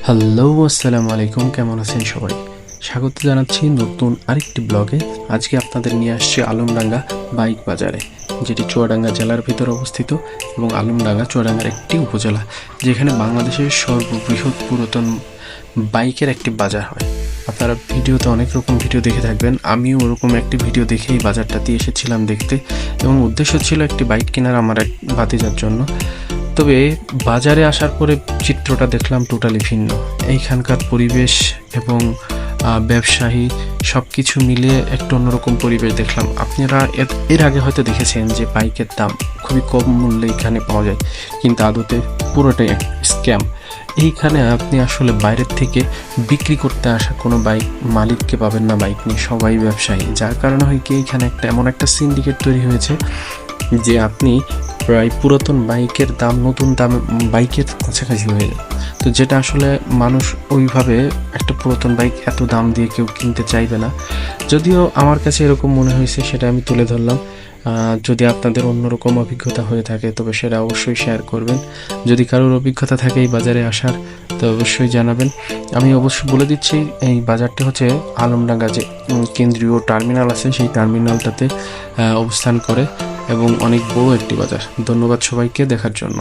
Hello, আসসালামু আলাইকুম। কেমন আছেন সবাই? স্বাগত জানাচ্ছি নতুন আরেকটি ব্লগে। আজকে আপনাদের নিয়ে আসছি আলমডাঙ্গা বাইক বাজারে, যেটি চুয়াডাঙ্গা জেলার ভিতরে অবস্থিত এবং আলমডাঙ্গা চুয়াডাঙ্গার একটি উপজেলা, যেখানে বাংলাদেশের সর্ববৃহৎ পুরাতন বাইকের একটি বাজার হয়। আপনারা ভিডিওতে অনেক রকম ভিডিও দেখে থাকবেন, আমিও ওরকম একটি ভিডিও দেখেই বাজারটাতে এসেছিলাম দেখতে, এবং উদ্দেশ্য ছিল একটি বাইক কেনার আমার এক ভাতিজার জন্য। তবে বাজারে আসার পরে চিত্রটা দেখলাম টোটালি ভিন্ন। এইখানকার পরিবেশ এবং ব্যবসায়ী সব কিছু মিলিয়ে একটা অন্যরকম পরিবেশ দেখলাম। আপনারা এর আগে হয়তো দেখেছেন যে বাইকের দাম খুবই কম মূল্যে এখানে পাওয়া যায়, কিন্তু আদতে পুরোটাই এক স্ক্যাম। এইখানে আপনি আসলে বাইরের থেকে বিক্রি করতে আসা কোনো বাইক মালিককে পাবেন না বাইক নিয়ে, সবাই ব্যবসায়ী। যার কারণে হয় কি, এখানে এমন একটা সিন্ডিকেট তৈরি হয়েছে যে আপনি প্রায় পুরাতন বাইকের দাম নতুন দাম বাইকের কাছাকাছি হয়ে যায়। তো যেটা আসলে মানুষ ওইভাবে একটা পুরাতন বাইক এত দাম দিয়ে কেউ কিনতে চাইবে না। যদিও আমার কাছে এরকম মনে হয়েছে, সেটা আমি তুলে ধরলাম। যদি আপনাদের অন্যরকম অভিজ্ঞতা হয়ে থাকে তবে সেটা অবশ্যই শেয়ার করবেন। যদি কারোর অভিজ্ঞতা থাকে এই বাজারে আসার, তো অবশ্যই জানাবেন। আমি অবশ্যই বলে দিচ্ছি, এই বাজারটি হচ্ছে আলমডাঙ্গা যে কেন্দ্রীয় টার্মিনাল আছে সেই টার্মিনালটাতে অবস্থান করে এবং অনেক বড় একটি বাজার। ধন্যবাদ সবাইকে দেখার জন্য।